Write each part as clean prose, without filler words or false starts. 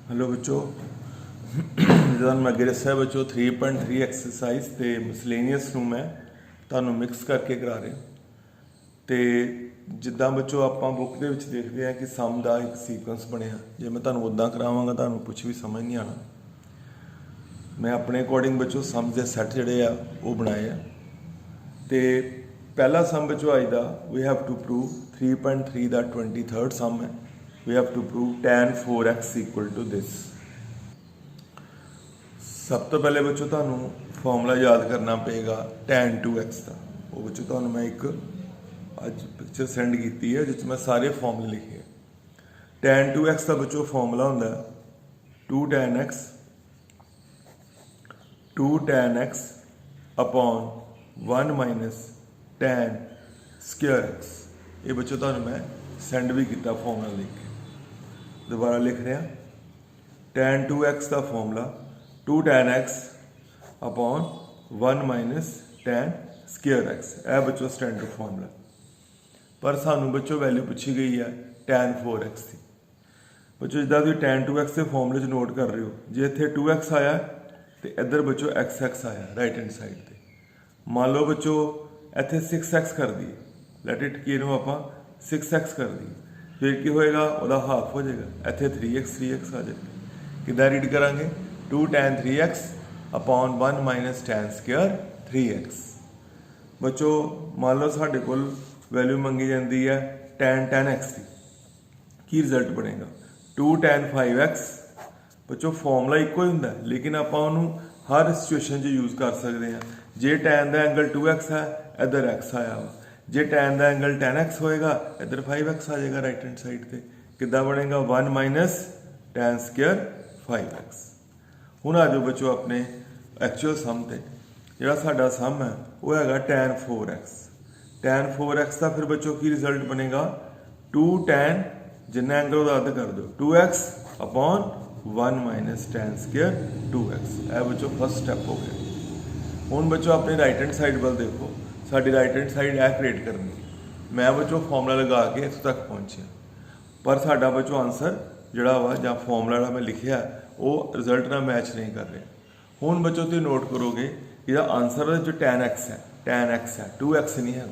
Hello बच्चों ਜਦੋਂ ਮੈਂ ਅੱਗੇ ਦੱਸਿਆ ਬੱਚੋ 3.3 ਐਕਸਰਸਾਈਜ਼ ਤੇ ਮਿਸਲੇਨੀਅਸ ਨੂੰ ਮੈਂ ਤੁਹਾਨੂੰ ਮਿਕਸ ਕਰਕੇ ਕਰਾ ਰਿਹਾ ਤੇ ਜਿੱਦਾਂ ਬੱਚੋ ਆਪਾਂ ਬੁੱਕ ਦੇ ਵਿੱਚ ਦੇਖਦੇ ਆ ਕਿ ਸਮ ਦਾ ਇੱਕ ਸੀਕੁਐਂਸ ਬਣਿਆ ਜੇ ਮੈਂ ਤੁਹਾਨੂੰ ਉਦਾਂ ਕਰਾਵਾਂਗਾ ਤੁਹਾਨੂੰ ਕੁਝ ਵੀ ਸਮਝ ਨਹੀਂ ਆਣਾ ਮੈਂ ਆਪਣੇ ਅਕੋਰਡਿੰਗ ਬੱਚੋ ਸਮ ਦੇ ਸੈੱਟ ਜਿਹੜੇ ਆ ਉਹ ਬਣਾਏ ਆ ਤੇ ਪਹਿਲਾ ਸਮ ਬੱਚੋ ਅੱਜ ਦਾ ਵੀ ਹੈਵ ਟੂ ਪ੍ਰੂਵ 3.3 ਦਾ 23rd ਸਮ ਹੈ we have to prove tan 4x equal to this सब तो पहले बच्चों तुहानू फॉर्मूला याद करना पेगा tan 2x का वो बच्चों तुहानू मैं एक अज पिक्चर सेंड की है जिस मैं सारे फॉर्मूले लिखे tan 2x का बच्चों फॉर्मूला होंगे 2 tan x upon 1 minus tan square x ये बच्चों तुहानू मैं सेंड भी किया फॉर्मूला लिख के दोबारा लिख रहे हैं tan 2x का formula 2 tan x upon 1 minus tan square x यह बच्चों स्टैंडर्ड फॉर्मूला पर सानू बच्चों वैल्यू पूछी गई है tan 4x की बच्चों जिदा तुम tan 2x के फॉर्मूले नोट कर रहे हो जे इतने 2x आया तो इधर बच्चों x आया राइट हैंड साइड पर मान लो बच्चों इतने 6x कर दी लैट इट की आप 6x कर दी फिर की होएगा वह हाफ हो जाएगा इतने 3x आ जाएगा कि रीड करा 2 tan 3x upon 1 minus tan square 3x बच्चों मान लो साढ़े को वैल्यू मंगी जाती है tan x की रिजल्ट बनेगा 2 tan 5x बच्चों फॉर्मूला एको ही होंगे लेकिन आप हर सिचुएशन यूज़ कर सकते हैं जे tan का एंगल 2x है इधर x आया वा जे tan का एंगल tan x होएगा इधर 5x आ जाएगा राइट हैंड साइड पे कितना बनेगा 1 माइनस tan स्क्वायर 5x हुण आ जाओ बच्चों अपने एक्चुअल सम ते जिहड़ा साडा सम है वो हैगा tan 4x का फिर बच्चों की रिजल्ट बनेगा 2 tan जिन्ना एंगल उहदा अद्ध कर दो 2x upon 1 minus tan square 2x यह बच्चों फर्स्ट स्टैप हो गया हुण बच्चों अपने राइट हैंड साइड वाल देखो साड़ी राइट हैंड साइड यह क्रिएट करनी मैं बच्चों फॉर्मूला लगा के इतों तक पहुँचे पर साडा बच्चों आंसर जोड़ा वा जां फॉर्मूला मैं लिखिया वो रिजल्ट ना मैच नहीं कर रहा हुण बच्चों तुसीं नोट करोगे कि आंसर जो tan x है 2x नहीं है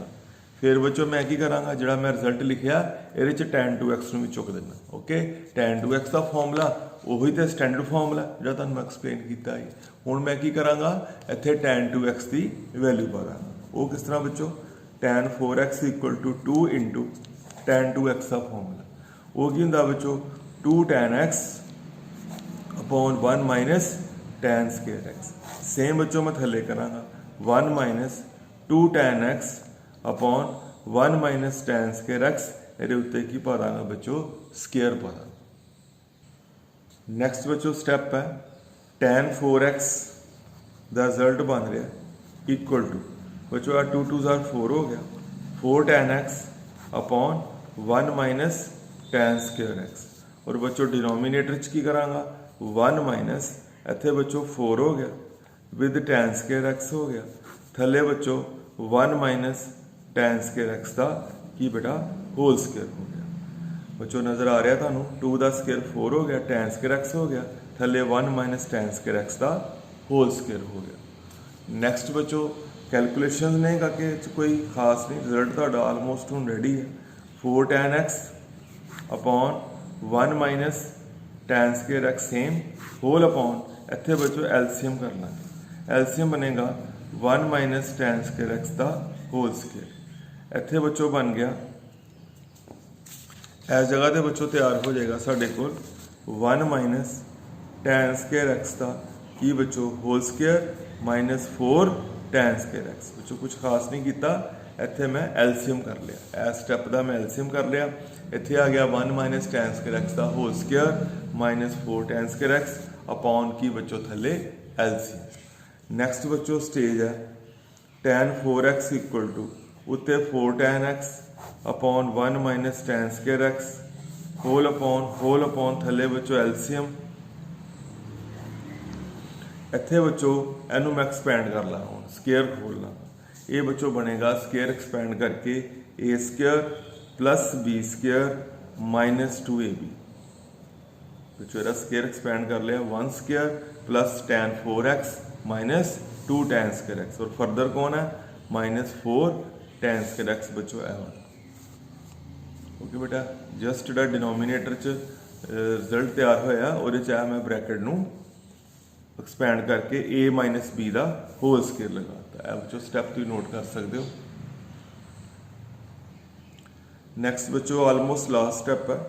फिर बच्चों मैं की कराँगा जोड़ा मैं रिजल्ट लिखिया ये tan 2x भी चुक देना ओके tan 2x का फॉर्मूला वही तो स्टैंडर्ड फॉर्मूला जो तुहानूं मैं एक्सप्लेन किया हुण मैं की कराँगा इत्थे tan 2x की वैल्यू पा दांगा वो किस तरह बच्चों tan 4x equal to 2 into tan 2x का फॉर्मूला वो की होंगे बच्चों 2 tan x upon 1 minus tan square x same बच्चों मैं थले कराँगा 1 minus 2 tan x upon 1 minus tan square x ये उत्ते की पा दांगा बच्चों स्क्वायर पा दांगा नैक्सट बच्चों स्टैप है tan 4x का रिजल्ट बन रहा इक्वल टू बच्चों 2 2 4 हो गया 4 tan x upon 1 minus tan square x और बच्चों डिनोमीनेटर की कराँगा 1 माइनस इतने बच्चों 4 हो गया विद tan स्क्वायर x हो गया थले बच्चों 1 माइनस tan स्क्वायर x का की बेटा होल स्क्वायर हो गया बच्चों नज़र आ रहा थानू 2 का स्क्वायर 4 हो गया tan स्क्वायर x हो गया थले 1 माइनस tan स्क्वायर x का होल स्क्वायर हो गया नैक्सट बच्चों कैलकुलेशन नहीं करके कोई खास नहीं रिजल्ट तो ऑलमोस्ट हूँ रेडी है 4 tan x upon 1 minus tan square x same whole upon इतने बच्चों एलसीएम कर लेंगे एलसीएम बनेगा 1 माइनस tan स्क्वायर x का होल स्क्वायर इतने बच्चों बन गया इस जगह पर बच्चों तैयार हो जाएगा साढ़े को 1 माइनस tan स्क्वायर x का की बच्चों whole square minus 4 tan square x बच्चों कुछ खास नहीं किया इतने मैं एलसीएम कर लिया इस स्टैप का मैं एलसीएम कर लिया इतने आ गया 1 माइनस tan स्क्वायर x का whole square minus 4 tan square x upon की बच्चों थले एलसीएम नैक्सट बच्चों स्टेज है tan 4x इक्वल टू उत्ते 4 tan x upon 1 minus tan square x whole upon थले बच्चों एलसीएम इतने बच्चों इनू मैं एक्सपैंड कर ला हूँ स्केयर खोल ला ये बच्चों बनेगा स्केयर एक्सपैंड करके a² plus b² minus 2ab बच्चों इहदा स्केयर एक्सपैंड कर लिया 1 square plus tan 4x minus 2 tan square x और फर्दर कौन है -4 tan स्केयर x बच्चों ए वाला। ओके बेटा जस्ट जो डिनोमीनेटर च रिजल्ट तैयार होया और मैं ब्रैकेट नूं एक्सपैंड करके a माइनस बी का होल स्केयर लगाता है। बच्चों स्टैप तुम नोट कर सकते हो। नैक्सट बच्चों ऑलमोस्ट लास्ट स्टैप है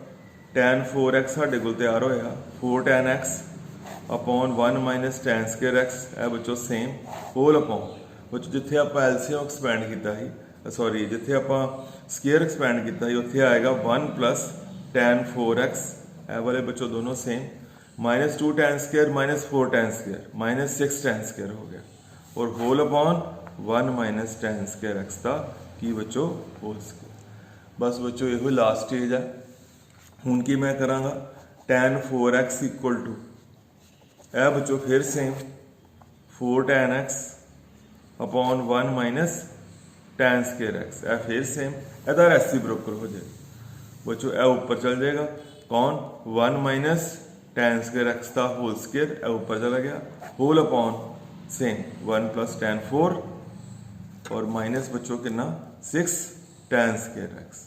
tan 4x साढ़े को तैयार होया 4 tan x upon 1 minus tan square x है बच्चों सेम होल अपॉन बच्चों जिथे आप एलसीएम एक्सपैंड किया सॉरी जिथे आप स्केयर एक्सपैंड किया उत्थे आएगा 1 प्लस tan 4x है वाले बच्चों दोनों same -2 tan square -4 tan square -6 tan square हो गया और whole upon 1 minus tan square x का की बच्चों होल स्केयर। बस बच्चों यो लास्ट स्टेज है। हूँ कि मैं कराँगा tan 4x इक्वल टू है बच्चों फिर same 4 tan x upon 1 minus tan square x है फिर सेम यदा रेसिप्रोकल हो जाए बच्चों यह ऊपर चल जाएगा कौन 1 माइनस tan स्केयर x का होल स्केयर यह ऊपर चला गया whole upon same 1 plus tan 4 और माइनस बच्चों कितना 6 tan स्केयर x।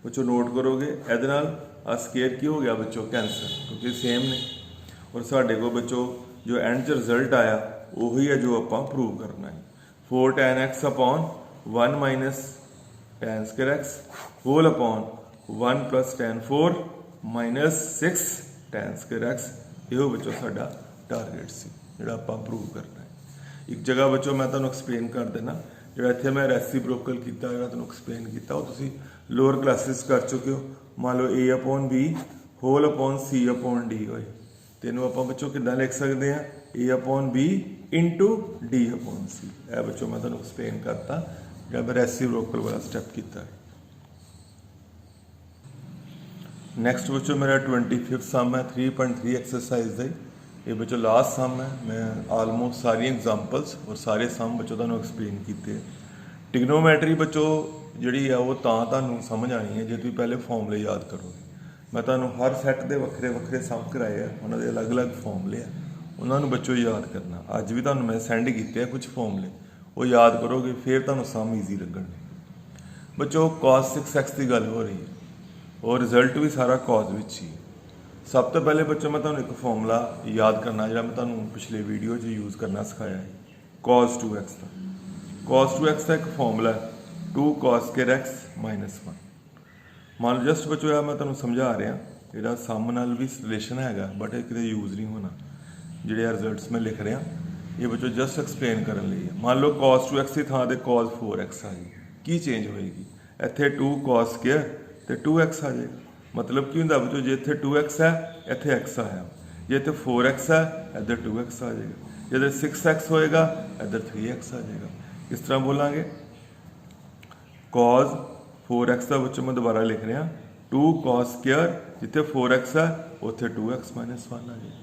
बच्चों नोट करोगे ए स्केयर की हो गया बच्चों कैंसल क्योंकि सेम ने और साढ़े को बच्चों जो एंड च रिजल्ट आया वही है जो आप प्रूव करना है 4 tan x upon 1 minus tan square x whole upon 1 plus tan 4 minus 6 tan square x यो बच्चों साडा टारगेट से जो आप प्रूव करना है। एक जगह बच्चों मैं तुहानूं एक्सप्लेन कर देना जो इत्थे मैं रेसिप्रोकल किया जो तुहानूं एक्सप्लेन किया वो तुसीं लोअर क्लासिस कर चुके हो। मान लो a upon b whole upon c upon d होए तेनों आप बच्चों कितना लिख सकते हैं a upon b into d upon c। यह बच्चों मैं तुहानूं एक्सप्लेन करता जब रेसिप्रोकल वाला स्टैप किया। नैक्सट बच्चों मेरा 25th सम है 3.3 एक्सरसाइज है ये बच्चों लास्ट सम है। मैं आलमोस्ट सारी एग्जाम्पल्स और सारे सम बच्चों तुहानूं एक्सप्लेन किए। टिग्नोमैट्री बच्चों जी है वो तुहानूं समझ आनी है जो तुम पहले फॉर्मूले याद करोगे। मैं तुहानूं हर सैट के वक्रे वक्रे सम कराए उन्होंने अलग अलग फॉर्मूले है उन्होंने बच्चों याद करना। अज भी तुहानूं मैं सेंड किए कुछ फॉर्मूले वो याद करोगे फिर तुहानूं सम ईजी लगणगे। बच्चों cos 6x की गल हो रही है और रिजल्ट भी सारा cos विच ही। सब तो पहले बच्चों मैं तुहानूं एक फॉर्मूला याद करना जो मैं तुहानूं पिछले वीडियो यूज़ करना सिखाया है cos 2x का। cos 2x का एक फॉर्मूला है 2 cos स्केयर x माइनस 1। मान लो जस्ट बच्चों मैं तुहानूं समझा रहा जो सम नाल भी रिलेशन है बट ये कितने यूज़ नहीं होना जोड़े रिजल्ट्स मैं लिख रहा ये बच्चों जस्ट एक्सप्लेन करने लिए। मान लो cos 2x की थां ते cos 4x आ गई की चेंज होएगी इत्थे 2 cos स्केयर ते 2x आ जाएगा। मतलब की होंदा बच्चों जे इत्थे 2x है इत्थे x आया जे इत्थे 4x है इधर 2x आ जाएगा जो 6x होएगा इधर 3x आ जाएगा। किस तरह बोलांगे cos 4x का बच्चों मैं दोबारा लिख रहा 2 cos स्केयर जिथे 4x है उत्थे 2x माइनस 1 आ जाएगा।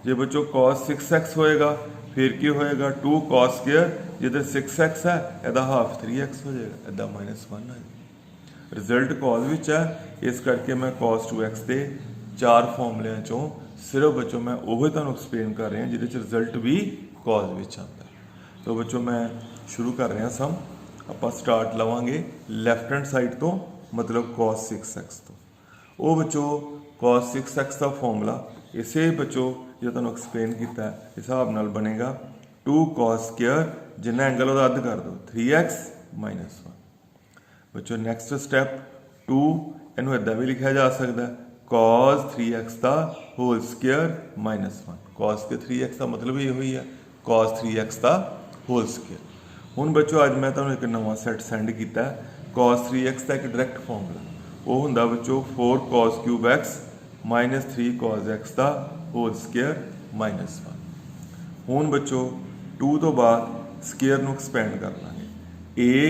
जे बच्चों cos 6x होएगा फिर की होएगा 2 cos स्केयर जिथे 6x है इहदा हाफ 3x हो जाएगा इहदा माइनस 1 आ जाएगा। रिजल्ट cos विच है इस करके मैं cos 2x के 4 फॉर्मूलियां चों सिर्फ बच्चों मैं वही तुहानूं एक्सप्लेन कर रहा जिहदे च रिजल्ट भी cos विच आंदा। तो बच्चों मैं शुरू कर रहा सम आप स्टार्ट लवांगे लैफ्ट हैंड साइड तो मतलब cos 6x तो वो बच्चों cos 6x का फॉर्मूला इसे बच्चों जो तुहानूं एक्सप्लेन किया हिसाब नाल बनेगा 2 cos स्केयर जिन्ना एंगल वो रद्द कर दो 3x माइनस 1। बच्चों नैक्सट स्टैप 2 इनू इदा भी लिखा जा सकता है cos 3x का होल स्केयर माइनस 1। cos के 3x का मतलब ये हुई है cos 3x का होल स्केयर। हुण बच्चों अज मैं तुहानूं एक नवा सैट सेंड किया cos 3x का एक डायरैक्ट फॉर्मूला वो हुंदा बच्चों 4 cos cube x minus 3 cos x का होल स्केयर माइनस 1। हुण बच्चों 2 तो बाद स्केयर नूं एक्सपेंड कर लांगे a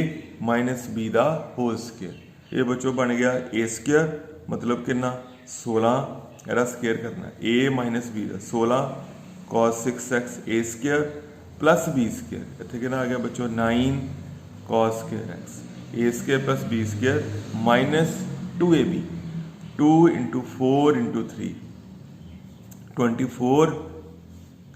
माइनस b का होल स्केयर ये बच्चों बन गया a स्केयर मतलब कितना 16 एरा स्केयर करना a माइनस b का 16 cos 6x a square plus b square इत्थे कितना आ गया बच्चों 9 cos square x a square plus b square minus 2ab 2 into 4 into 3 24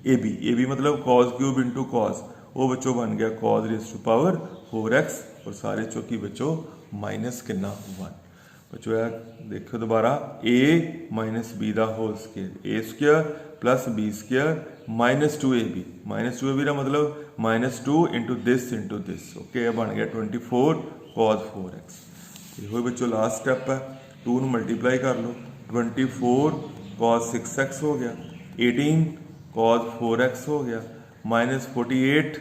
a b मतलब कॉस क्यूब इंटू कॉस, वो बच्चों बन गया cos raise to power 4x और सारे चौकी बच्चों माइनस कितना 1। बच्चों यार देखो दोबारा a माइनस बी दा whole square A square plus B square minus 2ab का मतलब -2 इंटू दिस ओके बन गया 24 cos 4x। ये बच्चों लास्ट स्टेप है, 2 मल्टीप्लाई कर लो 24 cos 6x हो गया, 18 cos 4x हो गया, -48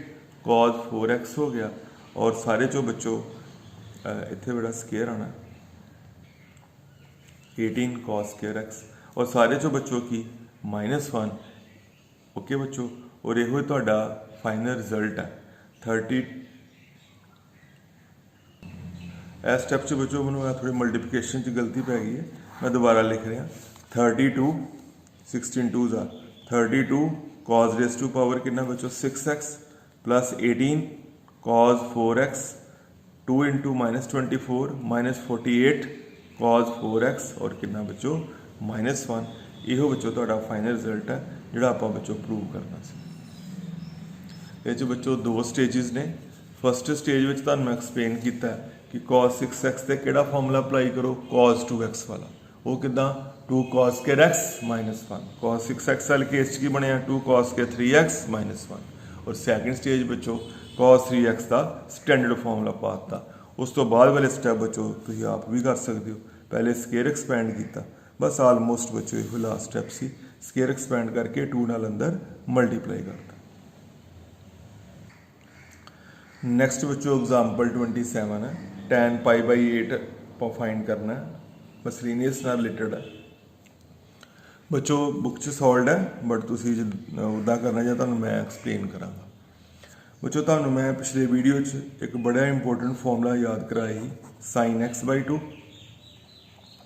cos 4x हो गया और सारे चो बच्चों इतने बड़ा स्केयर आना 18 cos स्केयर x और सारे चो बच्चों की -1 ओके बच्चों। और यो तुहाडा फाइनल रिजल्ट है 30। इस स्टेप से बच्चों मैं थोड़ी मल्टीप्लिकेशन गलती पै गई है, मैं दोबारा लिख रहा 32 16 2 32 cos रेज टू पावर कितना बच्चों 6x plus 18 cos 4x 2 into -24 -48 cos 4x और कितना बच्चों -1। यो बच्चों तुहाडा फाइनल रिजल्ट है जिहड़ा आपां बच्चों प्रूव करना सी। ये बच्चों 2 स्टेजिस ने। फस्ट स्टेज में तुहानूं मैं एक्सप्लेन किया कि cos 6x से किहड़ा फॉर्मूला अप्लाई करो cos 2x वाला, वो किदा 2 cos square x -1 cos 6x वाले केस की बनया 2 cos स्क्वायर 3x -1 और सैकेंड स्टेज बच्चों cos 3x का स्टैंडर्ड फॉर्मूला पाता। उस तो बाद वाले स्टैप बच्चों तुसीं आप भी कर सकते हो, पहले स्केयर एक्सपैंड किया बस आलमोस्ट बच्चों यो लास्ट स्टैप सी, स्केयर एक्सपैंड करके 2 नाल अंदर मल्टीप्लाई करता। नैक्सट बच्चों एग्जाम्पल 27 है, tan π/8 फाइंड करना है, मसलीनियस नाल रिलेटेड है बच्चों, बुक च सॉल्व है बट तुसीं उदा करना जो तुहानूं मैं एक्सप्लेन करांगा। बच्चों तुहानूं मैं पिछले वीडियो एक बड़ा इंपोर्टेंट फॉर्मूला याद कराया ही sin x/2,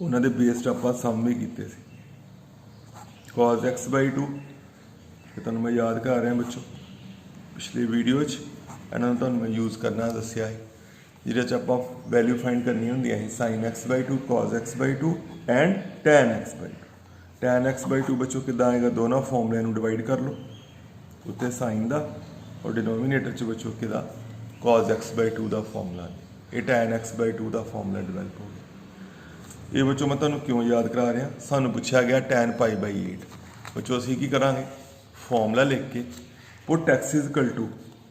उन्होंने बेस्ड आप सम भी किए cos x/2, तुहानूं मैं याद करा रहा बच्चों पिछले वीडियो इन्होंने तुहानूं मैं यूज़ करना दसिया है, जिहदे आप वैल्यू फाइंड करनी होंदी sin x/2 cos x/2 and tan x/2। tan x/2 बच्चों किदा आएगा, दोनों फॉर्मूलिਆਂ डिवाइड कर लो, उत्ते साइन का और डिनोमीनेटर च बच्चों किदा cos x/2 का फॉर्मूला, ये tan x/2 का फॉर्मूला डिवेल्प हो गया। ये बच्चों मैं तुहानूं क्यों याद करा रहा, सानूं पूछा गया tan π/8 बच्चों असीं की करांगे फॉर्मूला लिख के पुट x =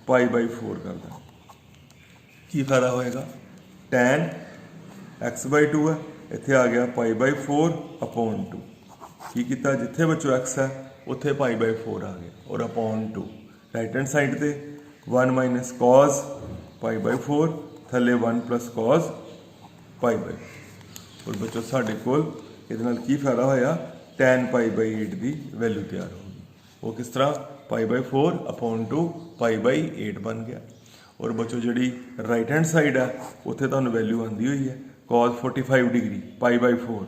π/4 कर दें, की फायदा होएगा tan x/2 है इत्थे आ गया π/4/2, की किया जिथे बच्चों x है उत्थे π/4 आ गया और /2 राइट हैंड साइड पे 1 - cos π/4 थले 1 + cos π/4 और बच्चों साढ़े कोल इहदे नाल की फायदा होया tan π/8 की वैल्यू तैयार होगी, वो किस तरह π/4/2 π/8 बन गया। और बच्चों जी राइट हैंड साइड है उत्थे तुहानूं वैल्यू आती हुई है cos 45 डिग्री π/4,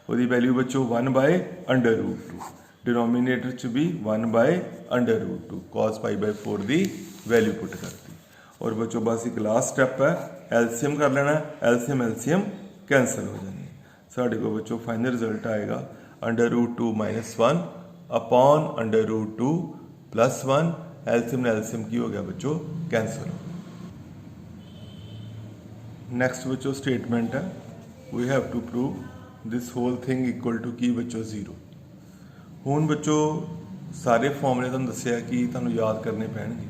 वो वैल्यू बच्चों 1/√2, डिनोमीनेटर च भी 1/√2 cos π/4 की वैल्यू पुट करती। और बच्चों बस एक लास्ट स्टैप है, एलसीएम कर लेना, एलसीएम कैंसल हो जानी है, साढ़े को बच्चों फाइनल रिजल्ट आएगा √2 - 1 अपॉन √2 + 1, एलसीएम की हो गया बच्चों कैंसल हो। नेक्स्ट बच्चों स्टेटमेंट है, we have to prove this whole thing equal to की बच्चों 0। हुण बच्चों सारे फॉर्मूले तुहानूं दस्सिया कि तुहानूं याद करने पैणगे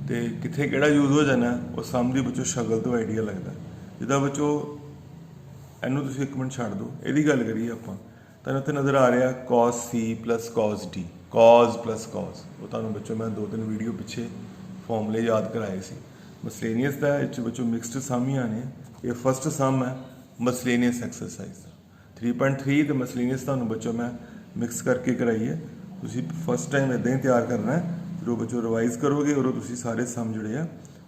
ते कित्थे किहड़ा यूज हो जाना वो सम दी बच्चों शक्ल तो आइडिया लगता। जिद्दां बच्चों इनू तुसीं एक मिनट छड्ड दो, इहदी गल करिए आपां, तुहानूं इत्थे नज़र आ रहा cos c + cos d, cos + cos, वो तुहानूं बच्चों मैं 2-3 वीडियो पिछे फॉर्मूले याद कराए सी। मसलेनियस का इस बच्चों मिक्सड सम ही आने, ये फस्ट सम है मसलेनियस एक्सरसाइज का 3.3 तो मसलेनियस तुहानूं बच्चों मैं मिक्स करके कराई है, तुसीं फस्ट टाइम इदां ही तैयार करना है, फिर वो बच्चों रिवाइज करोगे और तुसीं सारे सम जिहड़े आ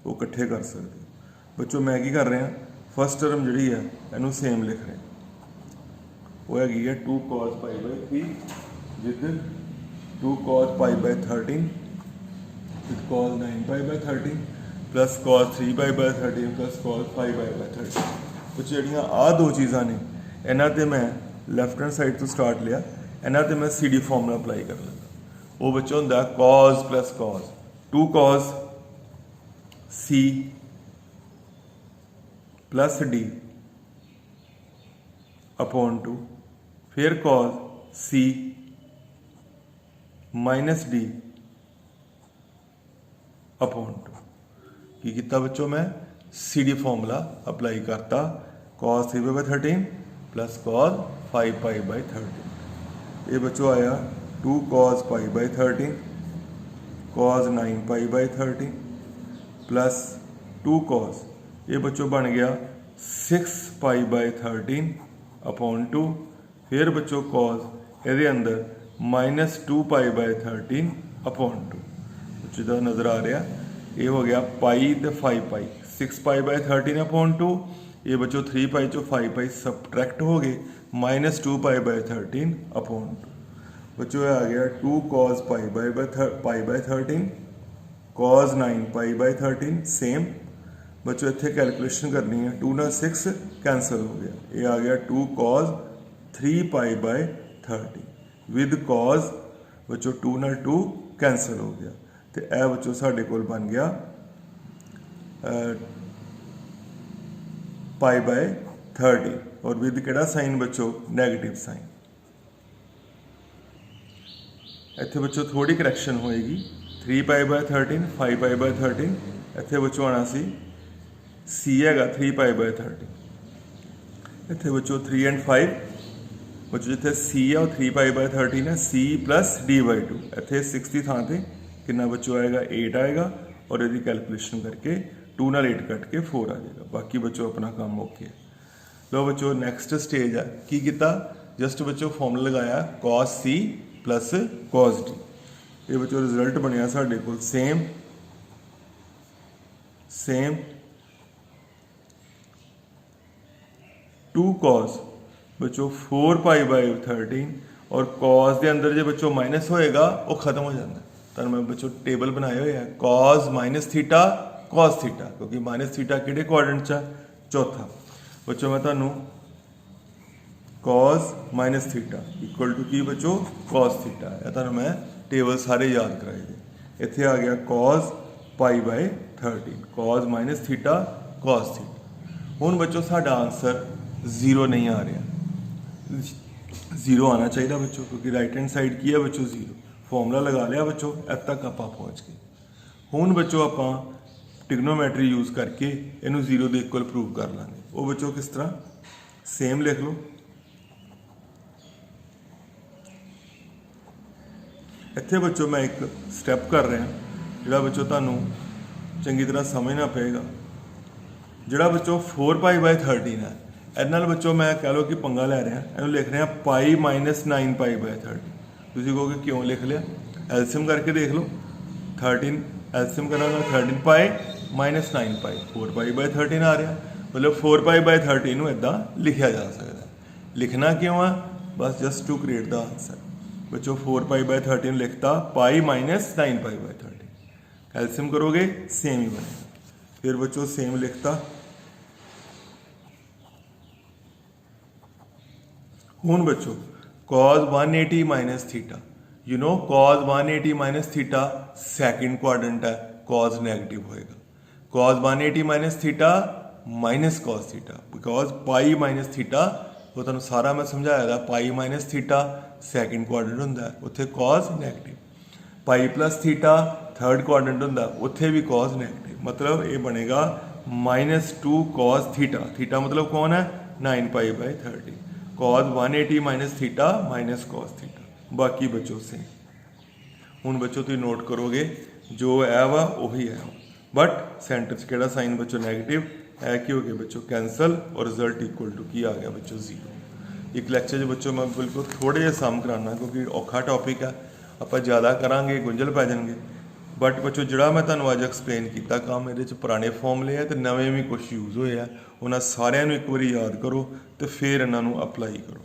वो इकट्ठे कर सकते हो। बच्चों मैं की कर रहा फस्ट टर्म जी है इनू सेम लिख रहे, वो है 2 cos π/3 with 2 cos π/13 with cos 9π/13 plus cos 3π/13 plus cos 5π/13। कुछ जड़ियाँ आ दो चीज़ा ने इन्हों तो मैं लैफ्ट हैंड साइड तो स्टार्ट लिया, इन्हां ते मैं CD फॉर्मूला अप्लाई कर लगा। वो बच्चों होंदा cos plus cos 2 cos C plus D upon 2 फिर cos C minus D upon 2। की किया बच्चों मैं CD फॉर्मूला अप्लाई करता cos 3π/13 प्लस cos 5π/13। ये बच्चों आया 2 cos π/13 cos 9π/13 प्लस 2 cos ये बच्चों बन गया 6π/13 अपॉन 2 फिर बच्चों cos ये अंदर माइनस 2π/13 अपॉन 2 बच्चों जो नज़र आ रहा ये हो गया पाई तो 5π 6π/13 अपॉन 2 ये बच्चों 3π चो 5π सबट्रैक्ट हो गए माइनस 2π/13 अपॉन 2 बच्चों आ गया 2 cos π/13 cos 9π/13 सेम बच्चों इतने कैलकुलेशन करनी है 2 ਨਾਲ 6 कैंसल हो गया ये आ गया 2 cos 3π/13 विद cos बच्चों 2 ਨਾਲ 2 कैंसल हो गया तो यह बच्चों साढ़े कोल बन गया π/13 और विद केड़ा साइन बच्चों नैगेटिव साइन। इत्थे बच्चों थोड़ी करैक्शन होएगी 3π/13 5π/13 इत्थे बच्चों आना सी C हैगा 3π/13 इत्थे बच्चों 3 and 5 बच्चों जिथे C है वो 3π/13 है C प्लस D/2 इत्थे 6 की थां ते कितना बच्चों आएगा 8 आएगा और यदि कैलकुलेशन करके 2 ਨਾਲ 8 कट के 4 आ जाएगा। बाकी बच्चों अपना काम ओके है। लो बच्चों नैक्सट स्टेज है की किया जस्ट बच्चों फॉर्मूला लगाया cos C plus cos D ये बच्चों रिजल्ट बनया साढ़े को सेम 2 cos बच्चों 4π/13 और cos के अंदर जो बच्चों माइनस होएगा वो खत्म हो जाता है। तो मैं बच्चों टेबल बनाए हुए है cos minus theta cos theta क्योंकि माइनस थीटा किहड़े क्वाड्रेंट च चौथा बच्चों मैं तुहानू cos minus theta equal to की बच्चों cos थीटा है तुहानू मैं टेबल सारे याद कराए थे। इत्थे आ गया cos π/13 cos minus theta cos theta. हुण बच्चों साडा आंसर 0 नहीं आ रहा 0 आना चाहिए बच्चों क्योंकि राइट हैंड साइड की है बच्चों 0 फॉर्मूला लगा लिया बच्चों अब तक आप पहुँच गए। हुण बच्चों आप ट्रिग्नोमैट्री यूज़ करके इनू 0 के इक्वल प्रूव कर लांगे। वो बच्चों किस तरह सेम लिख लो इत्थे बच्चों मैं एक स्टैप कर रहा जिहड़ा बच्चों तुहानू चंगी तरह समझना पेगा जिहड़ा बच्चों 4π/13 है इहदे नाल बच्चों मैं कह लो कि पंगा लै रहा इहनू लिख रहा पाई माइनस 9π/13 तुसीं कहोगे क्यों लिख लिया एलसीएम करके देख लो 13 एलसीएम करांगा 13 पाई माइनस 9π 4π/13 आ रहा मतलब 4π/13 नूं इदां लिखिया जा सकता है। लिखना क्यों है बस just to create the answer बच्चों 4π/13 लिखता पाई माइनस 9π/13 एलसीएम करोगे सेम ही बनेगा। फिर बच्चों सेम लिखता हुण बच्चों cos 180 minus theta you know cos 180 minus theta second quadrant है cos नेगेटिव होएगा cos 180 minus theta minus cos theta because pi minus theta वो तुहानू सारा मैं समझाया था pi minus theta second quadrant होंदा है उत्थे cos negative pi plus theta third quadrant होंदा उत्थे भी cos नेगेटिव मतलब ये बनेगा -2 cos थीटा थीटा मतलब कौन है 9π/13 cos 180 minus theta minus cos theta बाकी बच्चों से हुण बच्चों तुम नोट करोगे जो है वा उही है बट सेंटर च केड़ा साइन बच्चों नैगेटिव है कि हो गया बच्चों कैंसल और रिजल्ट इक्वल टू की आ गया बच्चों 0। एक लैक्चर बच्चों मैं बिल्कुल थोड़े जे सम कराना क्योंकि औखा टॉपिक है आप ज़्यादा करांगे गुंझल पै जाएंगे बट बच्चों जिहड़ा मैं तुहानू अज एक्सप्लेन किया काम ये पुराने फॉर्मूले है तो नवे भी कुछ यूज़ होए उन्होंने सारिਆਂ ਨੂੰ एक बार याद करो तो फिर इन्हों अप्लाई करो।